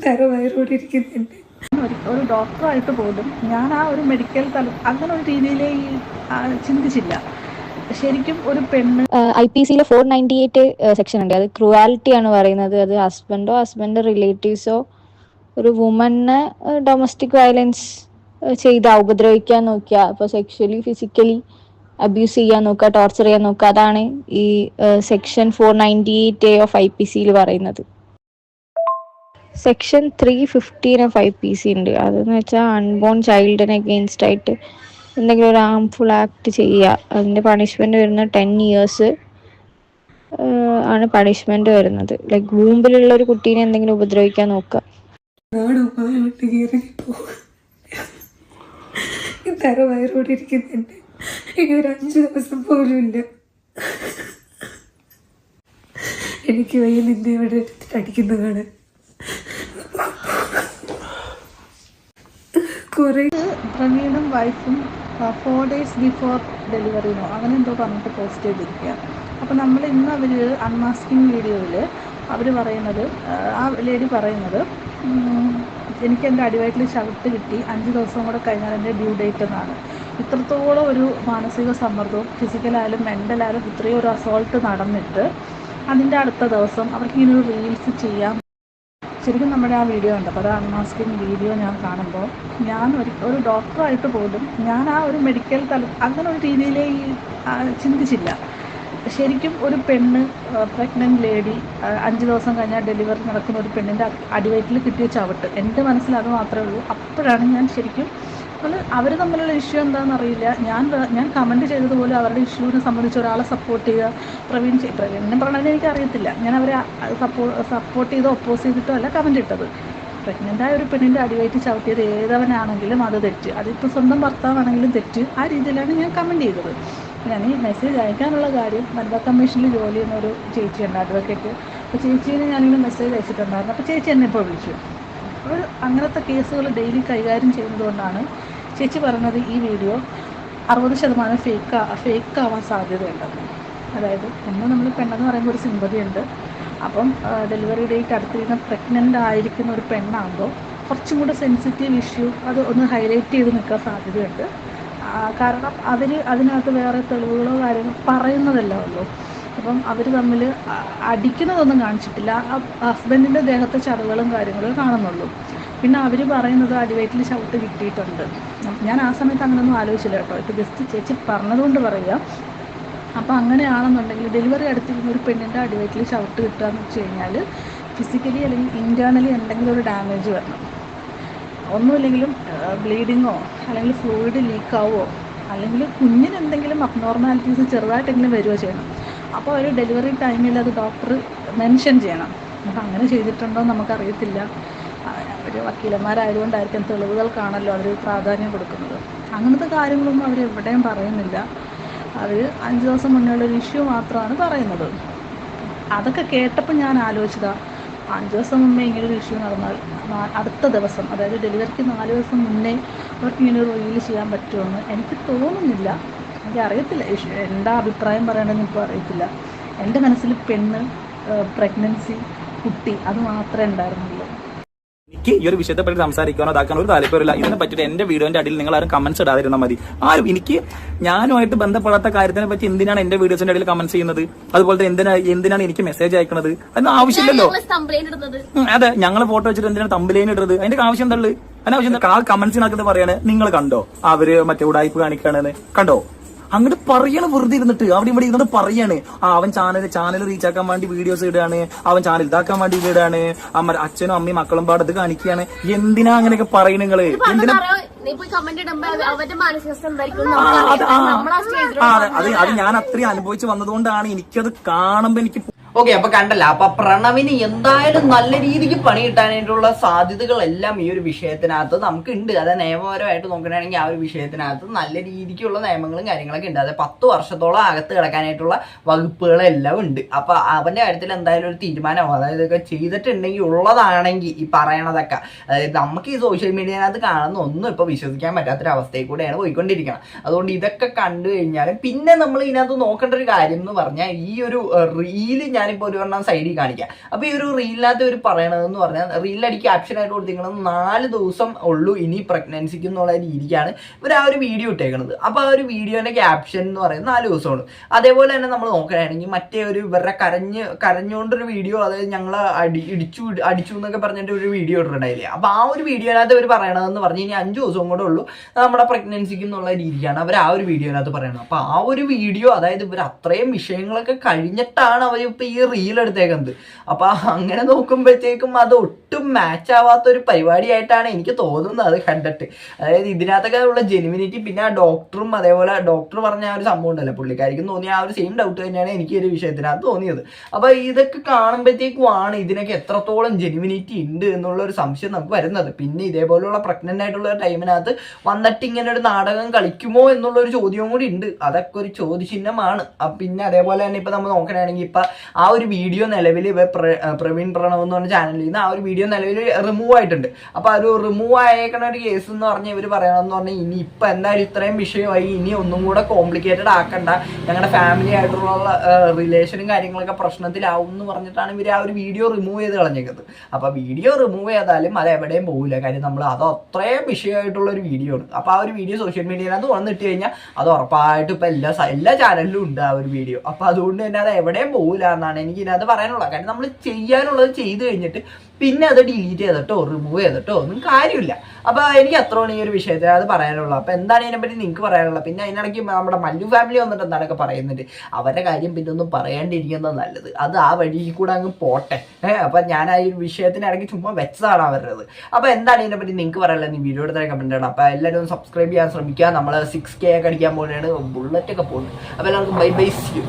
തരവയറോടിരിക്കുന്നുണ്ട്. ഒരു ഡോക്ടറായിട്ട് പോലും ഞാൻ ആ ഒരു മെഡിക്കൽ തലം അങ്ങനെ ഒരു രീതിയിലേ ചിന്തിച്ചില്ല. ശരിക്കും ഒരു പെണ്ണ് IPC 498 സെക്ഷൻ ഉണ്ട്. അത് ക്രൂവാലിറ്റി ആണ് പറയുന്നത്. അത് ഹസ്ബൻഡ് റിലേറ്റീവ്സോ ഒരു വുമനെ ഡൊമസ്റ്റിക് വയലൻസ് ചെയ്ത് ഉപദ്രവിക്കാൻ നോക്കുക, ഇപ്പോൾ സെക്ഷലി ഫിസിക്കലി അബ്യൂസ് ചെയ്യാൻ നോക്കുക, ടോർച്ചർ ചെയ്യാൻ നോക്കുക, അതാണ് ഈ സെക്ഷൻ 498A ഓഫ് IPC പറയുന്നത്. സെക്ഷൻ 315 ഓഫ് IPC ഉണ്ട്. അതെന്ന് വെച്ചാൽ അൺബോൺ ചൈൽഡിന് അഗെയിൻസ്റ്റ് ആയിട്ട് എന്തെങ്കിലും ഒരു ഹാംഫുൾ ആക്ട് ചെയ്യുക, അതിൻ്റെ പണിഷ്മെന്റ് വരുന്നത് 10 years ആണ് പണിഷ്മെന്റ് വരുന്നത്. ലൈക്ക് വൂമ്പിലുള്ള ഒരു കുട്ടീനെ എന്തെങ്കിലും ഉപദ്രവിക്കാൻ നോക്കുക. തരവയറോടിരിക്കുന്നുണ്ട്. ഇനി ഒരു 5 ദിവസം പോലും ഇല്ല. എനിക്ക് വയ്യ നിന്നെ ഇവിടെ എടുത്തിട്ട് അടിക്കുന്നതാണ്. കുറെ പ്രവീണും വൈഫും 4 days ബിഫോർ ഡെലിവറിനോ അങ്ങനെ എന്തോ പറഞ്ഞിട്ട് പോസ്റ്റ് ചെയ്തിരിക്കുക. അപ്പോൾ നമ്മൾ ഇന്ന് അവർ അൺമാസ്കിങ് വീഡിയോയിൽ അവർ പറയുന്നത്, ആ ലേഡി പറയുന്നത്, എനിക്ക് എൻ്റെ അടിവയറ്റിൽ ചവിട്ട് കിട്ടി, 5 ദിവസം കൂടെ കഴിഞ്ഞാൽ എൻ്റെ ഡ്യൂ ഡേറ്റ് എന്നാണ്. ഇത്രത്തോളം ഒരു മാനസിക സമ്മർദ്ദവും ഫിസിക്കലായാലും മെൻ്റലായാലും ഇത്രയും ഒരു അസോൾട്ട് നടന്നിട്ട് അതിൻ്റെ അടുത്ത ദിവസം അവർക്ക് ഇങ്ങനെ ഒരു റീൽസ് ചെയ്യാം. ശരിക്കും നമ്മുടെ ആ വീഡിയോ ഉണ്ട്. അപ്പോൾ അത് അൺമാസ്കിങ് വീഡിയോ ഞാൻ കാണുമ്പോൾ ഞാൻ ഒരു ഡോക്ടറായിട്ട് പോലും ഞാൻ ആ ഒരു മെഡിക്കൽ തലം അങ്ങനെ ഒരു രീതിയിലേ ചിന്തിച്ചില്ല. ശരിക്കും ഒരു പെണ്ണ്, പ്രഗ്നൻറ്റ് ലേഡി, 5 ദിവസം കഴിഞ്ഞാൽ ഡെലിവറി നടക്കുന്ന ഒരു പെണ്ണിൻ്റെ അടിവയറ്റിൽ കിട്ടിയ ചവിട്ട്, എൻ്റെ മനസ്സിൽ അത് മാത്രമേ ഉള്ളൂ. അപ്പോഴാണ് ഞാൻ ശരിക്കും അവർ തമ്മിലുള്ള ഇഷ്യൂ എന്താണെന്ന് അറിയില്ല. ഞാൻ കമൻറ്റ് ചെയ്തതുപോലെ അവരുടെ ഇഷ്യൂവിനെ സംബന്ധിച്ച് ഒരാളെ സപ്പോർട്ട് ചെയ്യുക, പ്രവീണിനെ പറഞ്ഞാൽ എനിക്കറിയത്തില്ല. ഞാൻ അവരെ സപ്പോർട്ട് ചെയ്തോ ഒപ്പോസ് ചെയ്തിട്ടോ അല്ല കമൻറ്റ് ഇട്ടത്. പ്രഗ്നൻ്റായ ഒരു പെണ്ണിൻ്റെ അടിവയറ്റ് ചവിട്ടിയത് ഏതവനാണെങ്കിലും അത് തെറ്റ്, അതിപ്പോൾ സ്വന്തം ഭർത്താവാണെങ്കിലും തെറ്റ്, ആ രീതിയിലാണ് ഞാൻ കമൻറ്റ് ചെയ്തത്. ഞാൻ ഈ മെസ്സേജ് അയക്കാനുള്ള കാര്യം, വനിതാ കമ്മീഷനിൽ ജോലി ചെയ്യുന്നൊരു ചേച്ചിയുണ്ട്, അഡ്വക്കേറ്റ്. അപ്പോൾ ചേച്ചീനെ ഞാനിങ്ങനെ മെസ്സേജ് അയച്ചിട്ടുണ്ടായിരുന്നു. അപ്പോൾ ചേച്ചി എന്നെ ഇപ്പോൾ വിളിച്ചു. അവർ അങ്ങനത്തെ കേസുകൾ ഡെയിലി കൈകാര്യം ചെയ്യുന്നതുകൊണ്ടാണ് ചേച്ചി പറഞ്ഞത് ഈ വീഡിയോ 60% ഫേക്ക് ആവാൻ സാധ്യതയുണ്ടെന്ന്. അതായത് നമ്മൾ പെണ്ണെന്ന് പറയുമ്പോൾ ഒരു സിമ്പതി ഉണ്ട്. അപ്പം ഡെലിവറി ഡേറ്റ് അടുത്തിരുന്ന പ്രഗ്നൻ്റ് ആയിരിക്കുന്ന ഒരു പെണ്ണാകുമ്പോൾ കുറച്ചും കൂടെ സെൻസിറ്റീവ് ഇഷ്യൂ അത് ഒന്ന് ഹൈലൈറ്റ് ചെയ്ത് നിൽക്കാൻ സാധ്യതയുണ്ട്. കാരണം അതിനകത്ത് വേറെ തെളിവുകളോ കാര്യങ്ങളോ പറയുന്നതല്ല ഉള്ളൂ. അപ്പം അവർ തമ്മിൽ അടിക്കുന്നതൊന്നും കാണിച്ചിട്ടില്ല. ഹസ്ബൻഡിൻ്റെ ദേഹത്തെ ചതവുകളും കാര്യങ്ങളും കാണുന്നുള്ളൂ. പിന്നെ അവർ പറയുന്നത് അടിവയറ്റിൽ ചവിട്ട് കിട്ടിയിട്ടുണ്ട്. ഞാൻ ആ സമയത്ത് അങ്ങനെയൊന്നും ആലോചിച്ചില്ല കേട്ടോ. ഇപ്പോൾ ജസ്റ്റ് ചേച്ചി പറഞ്ഞതുകൊണ്ട് പറയുക. അപ്പോൾ അങ്ങനെയാണെന്നുണ്ടെങ്കിൽ ഡെലിവറി അടുത്തിരുന്ന ഒരു പെണ്ണിൻ്റെ അടിവയറ്റിൽ ചവിട്ട് കിട്ടുക എന്ന് വെച്ച് കഴിഞ്ഞാൽ ഫിസിക്കലി അല്ലെങ്കിൽ ഇൻറ്റേർണലി എന്തെങ്കിലും ഒരു ഡാമേജ് വരണം. ഒന്നുമില്ലെങ്കിലും ബ്ലീഡിങ്ങോ അല്ലെങ്കിൽ ഫ്ലൂയിഡ് ലീക്കാവോ അല്ലെങ്കിൽ കുഞ്ഞിന് എന്തെങ്കിലും അബ്നോർമാലിറ്റീസ് ചെറുതായിട്ടെങ്കിലും വരികയോ ചെയ്യണം. അപ്പോൾ ഒരു ഡെലിവറി ടൈമിൽ അത് ഡോക്ടർ മെൻഷൻ ചെയ്യണം. അപ്പോൾ അങ്ങനെ ചെയ്തിട്ടുണ്ടോ എന്ന് നമുക്കറിയത്തില്ല. അവർ വക്കീലന്മാരായതുകൊണ്ടായിരിക്കും തെളിവുകൾക്കാണല്ലോ അവർ പ്രാധാന്യം കൊടുക്കുന്നത്. അങ്ങനത്തെ കാര്യങ്ങളൊന്നും അവർ എവിടെയും പറയുന്നില്ല. അവർ 5 ദിവസം മുന്നേ ഉള്ളൊരു ഇഷ്യൂ മാത്രമാണ് പറയുന്നത്. അതൊക്കെ കേട്ടപ്പോൾ ഞാൻ ആലോചിച്ചതാണ്, 5 ദിവസം മുന്നേ ഇങ്ങനൊരു ഇഷ്യൂ നടന്നാൽ അടുത്ത ദിവസം, അതായത് ഡെലിവറിക്ക് 4 ദിവസം മുന്നേ അവർക്ക് ഇങ്ങനെ ഒരു റീൽ ചെയ്യാൻ പറ്റുമെന്ന് എനിക്ക് തോന്നുന്നില്ല. എനിക്കറിയത്തില്ല, എന്താ അഭിപ്രായം പറയണമെന്ന് ഇപ്പോൾ അറിയത്തില്ല. എൻ്റെ മനസ്സിൽ പെണ്ണ്, പ്രഗ്നൻസി, കുട്ടി അത് മാത്രമേ ഉണ്ടായിരുന്നുള്ളൂ. എനിക്ക് ഈ ഒരു വിഷയത്തെ പറ്റി സംസാരിക്കാനോ അതാക്കാനോ ഒരു താല്പര്യമില്ല. ഇതിനെ പറ്റിയിട്ട് എന്റെ വീഡിയോന്റെ അടിയിൽ നിങ്ങൾ ആരും കമന്റ്സ് ഇടാതിരുന്നാൽ മതി. എനിക്ക് ഞാനുമായിട്ട് ബന്ധപ്പെടാത്ത കാര്യത്തിനെ പറ്റി എന്തിനാണ് എന്റെ വീഡിയോസിന്റെ അടിയിൽ കമന്റ്സ് ചെയ്യുന്നത്? അതുപോലെ എന്തിനാണ് എനിക്ക് മെസ്സേജ് അയക്കുന്നത്? അതിന് ആവശ്യമില്ലല്ലോ. അതെ, ഞങ്ങളെ ഫോട്ടോ വെച്ചിട്ട് എന്തിനാണ് തമ്പലൈൻ ഇടുന്നത്? അതിന്റെ ആവശ്യം എന്താ ഉള്ളത്? അതിനാവശ്യം എന്താ? കമന്റ്സിനകത്ത് പറയാണ് നിങ്ങൾ കണ്ടോ അവര് മറ്റേ ഉടായ്പ കാണിക്കാണെന്ന് കണ്ടോ? അങ്ങോട്ട് പറയാണ്, വെറുതെ ഇരുന്നിട്ട് അവിടെ ഇവിടെ ഇരുന്നിട്ട് പറയാണ്. അവൻ ചാനൽ റീച്ച് ആക്കാൻ വേണ്ടി വീഡിയോസ് ഇടുകയാണ്, അവൻ ചാനൽ ഇതാക്കാൻ വേണ്ടി ഇടുകയാണ്, അച്ഛനും അമ്മയും മക്കളും പാടത്ത് കാണിക്കുകയാണ്. എന്തിനാ അങ്ങനെയൊക്കെ പറയും നിങ്ങള്? എന്തിനാ അത് ഞാൻ അത്രയും അനുഭവിച്ച് വന്നതുകൊണ്ടാണ് എനിക്കത് കാണുമ്പോ എനിക്ക് ഓക്കെ. അപ്പൊ കണ്ടല്ല, അപ്പൊ പ്രണവിന് എന്തായാലും നല്ല രീതിക്ക് പണി കിട്ടാനായിട്ടുള്ള സാധ്യതകളെല്ലാം ഈ ഒരു വിഷയത്തിനകത്ത് നമുക്ക് ഉണ്ട്. അതായത് നിയമപരമായിട്ട് നോക്കുകയാണെങ്കിൽ ആ ഒരു വിഷയത്തിനകത്ത് നല്ല രീതിക്കുള്ള നിയമങ്ങളും കാര്യങ്ങളൊക്കെ ഉണ്ട്. അതായത് 10 വർഷത്തോളം അകത്ത് കിടക്കാനായിട്ടുള്ള വകുപ്പുകളെല്ലാം ഉണ്ട്. അപ്പൊ അവന്റെ കാര്യത്തിൽ എന്തായാലും ഒരു തീരുമാനമാവും. അതായത് ഇതൊക്കെ ചെയ്തിട്ടുണ്ടെങ്കിൽ ഉള്ളതാണെങ്കിൽ ഈ പറയണതൊക്കെ, അതായത് നമുക്ക് ഈ സോഷ്യൽ മീഡിയനകത്ത് കാണുന്ന ഒന്നും ഇപ്പൊ വിശ്വസിക്കാൻ പറ്റാത്തൊരവസ്ഥയിൽ കൂടെയാണ് പോയിക്കൊണ്ടിരിക്കണം. അതുകൊണ്ട് ഇതൊക്കെ കണ്ടു കഴിഞ്ഞാലും പിന്നെ നമ്മൾ ഇതിനകത്ത് നോക്കേണ്ട ഒരു കാര്യം എന്ന് പറഞ്ഞാൽ, ഈ ഒരു റീല് ഞാൻ ഞാനിപ്പോൾ ഒരു എണ്ണം സൈഡിൽ കാണിക്കാം. അപ്പോൾ ഈ ഒരു റീലിനകത്ത് ഇവർ പറയണതെന്ന് പറഞ്ഞാൽ, റീലിലടിക്ക് ക്യാപ്ഷനായിട്ട് കൊടുത്തിരിക്കുന്നത് 4 ദിവസം ഉള്ളൂ ഇനി പ്രഗ്നൻസിക്ക് എന്നുള്ള രീതിക്കാണ് ഇവർ ആ ഒരു വീഡിയോ ഇട്ടേക്കുന്നത്. അപ്പോൾ ആ ഒരു വീഡിയോന്റെ ക്യാപ്ഷൻ എന്ന് പറയുന്നത് 4 ദിവസമാണ്. അതേപോലെ തന്നെ നമ്മൾ നോക്കുകയാണെങ്കിൽ മറ്റേ ഒരു ഇവരുടെ കരഞ്ഞുകൊണ്ടൊരു വീഡിയോ, അതായത് ഞങ്ങൾ അടിച്ചു എന്നൊക്കെ പറഞ്ഞിട്ട് ഒരു വീഡിയോ ഇട്ടിട്ടുണ്ടായില്ലേ. അപ്പോൾ ആ ഒരു വീഡിയോനകത്ത് ഇവർ പറയണതെന്ന് പറഞ്ഞ് ഇനി 5 ദിവസം കൂടെ ഉള്ളൂ നമ്മുടെ പ്രഗ്നൻസിക്ക് എന്നുള്ള രീതിക്കാണ് അവർ ആ ഒരു വീഡിയോനകത്ത് പറയുന്നത്. അപ്പോൾ ആ ഒരു വീഡിയോ, അതായത് ഇവർ അത്രയും വിഷയങ്ങളൊക്കെ കഴിഞ്ഞിട്ടാണ് അവർ ഇപ്പോൾ ഈ റീൽ എടുത്തേക്കുന്നത്. അപ്പോൾ അങ്ങനെ നോക്കുമ്പോഴത്തേക്കും അത് ഒട്ടും മാച്ച് ആവാത്ത ഒരു പരിപാടിയായിട്ടാണ് എനിക്ക് തോന്നുന്നത് അത് കണ്ടിട്ട്. അതായത് ഇതിനകത്തൊക്കെ ഉള്ള ജെനുവിനിറ്റി, പിന്നെ ആ ഡോക്ടറും അതേപോലെ ഡോക്ടർ പറഞ്ഞ ആ ഒരു സംഭവം ഉണ്ടല്ലോ, പുള്ളിക്കാരിക്കും തോന്നിയ ആ ഒരു സെയിം ഡൗട്ട് തന്നെയാണ് എനിക്ക് ഒരു വിഷയത്തിനകത്ത് തോന്നിയത്. അപ്പോൾ ഇതൊക്കെ കാണുമ്പോഴത്തേക്കുമാണ് ഇതിനൊക്കെ എത്രത്തോളം ജെനുവിനിറ്റി ഉണ്ട് എന്നുള്ള ഒരു സംശയം നമുക്ക് വരുന്നത്. പിന്നെ ഇതേപോലുള്ള പ്രഗ്നന്റ് ആയിട്ടുള്ള ടൈമിനകത്ത് വന്നിട്ട് ഇങ്ങനെ ഒരു നാടകം കളിക്കുമോ എന്നുള്ളൊരു ചോദ്യവും കൂടി ഉണ്ട്. അതൊക്കെ ഒരു ചോദ്യചിഹ്നമാണ്. പിന്നെ അതേപോലെ തന്നെ ഇപ്പം നമ്മൾ നോക്കുകയാണെങ്കിൽ ഇപ്പം ആ ഒരു വീഡിയോ നിലവിൽ പ്രവീൺ പ്രണവ് എന്ന് പറഞ്ഞ ചാനലിൽ നിന്ന് ആ ഒരു വീഡിയോ നിലവിൽ റിമൂവ് ആയിട്ടുണ്ട്. അപ്പോൾ ഒരു റിമൂവ് ആയേക്കണ ഒരു കേസ് എന്ന് പറഞ്ഞാൽ ഇവർ പറയണമെന്ന് പറഞ്ഞാൽ ഇനി ഇപ്പം എന്തായാലും ഇത്രയും വിഷയമായി, ഇനി ഒന്നും കൂടെ കോംപ്ലിക്കേറ്റഡ് ആക്കണ്ട, ഞങ്ങളുടെ ഫാമിലി ആയിട്ടുള്ള റിലേഷനും കാര്യങ്ങളൊക്കെ പ്രശ്നത്തിലാവും എന്ന് പറഞ്ഞിട്ടാണ് ഇവർ ആ ഒരു വീഡിയോ റിമൂവ് ചെയ്ത് കളഞ്ഞേക്കുന്നത്. അപ്പോൾ വീഡിയോ റിമൂവ് ചെയ്താലും അത് എവിടെയും പോകില്ല. കാര്യം നമ്മൾ അത് അത്രയും വിഷയമായിട്ടുള്ള ഒരു വീഡിയോ ആണ്. അപ്പോൾ ആ ഒരു വീഡിയോ സോഷ്യൽ മീഡിയയിനകത്ത് വന്നിട്ട് കഴിഞ്ഞാൽ അത് ഉറപ്പായിട്ടും ഇപ്പം എല്ലാ ചാനലിലും ഉണ്ട് ആ ഒരു വീഡിയോ. അപ്പോൾ അതുകൊണ്ട് തന്നെ അത് എവിടെയും പോകില്ല എന്നാണ് എനിക്ക് ഇതിനകത്ത് പറയാനുള്ളത്. കാര്യം നമ്മൾ ചെയ്യാനുള്ളത് ചെയ്ത് കഴിഞ്ഞിട്ട് പിന്നെ അത് ഡിലീറ്റ് ചെയ്തിട്ടോ റിമൂവ് ചെയ്തിട്ടോ ഒന്നും കാര്യമില്ല. അപ്പോൾ എനിക്ക് അത്രയാണ് ഈ ഒരു വിഷയത്തിൽ അത് പറയാനുള്ളത്. അപ്പോൾ എന്താണ് ഇതിനെപ്പറ്റി നിങ്ങൾക്ക് പറയാനുള്ളത്? പിന്നെ അതിനിടയ്ക്ക് നമ്മുടെ മല്ലു ഫാമിലി വന്നിട്ട് എന്താണൊക്കെ പറയുന്നുണ്ട്. അവരുടെ കാര്യം പിന്നെ ഒന്നും പറയാണ്ടിരിക്കുന്നത് നല്ലത്. അത് ആ വഴി കൂടെ അങ്ങ് പോട്ടെ. അപ്പം ഞാൻ ആ ഒരു വിഷയത്തിനിടയ്ക്ക് ചുമ്മാ വെച്ചതാണ് അവരുടേത്. അപ്പോൾ എന്താണ് ഇതിനെപ്പറ്റി നിങ്ങൾക്ക് പറയാനുള്ളത്? നീ വീഡിയോ എടുത്താൽ കമൻറ്റ് ചെയ്യണം. അപ്പോൾ എല്ലാവരും സബ്സ്ക്രൈബ് ചെയ്യാൻ ശ്രമിക്കുക. നമ്മൾ 6K ഒക്കെ അടിക്കാൻ പോകുന്നതാണ്, ബുള്ളറ്റൊക്കെ പോകുന്നത്. അപ്പോൾ എല്ലാവർക്കും ബൈ ബൈ, സീ യു.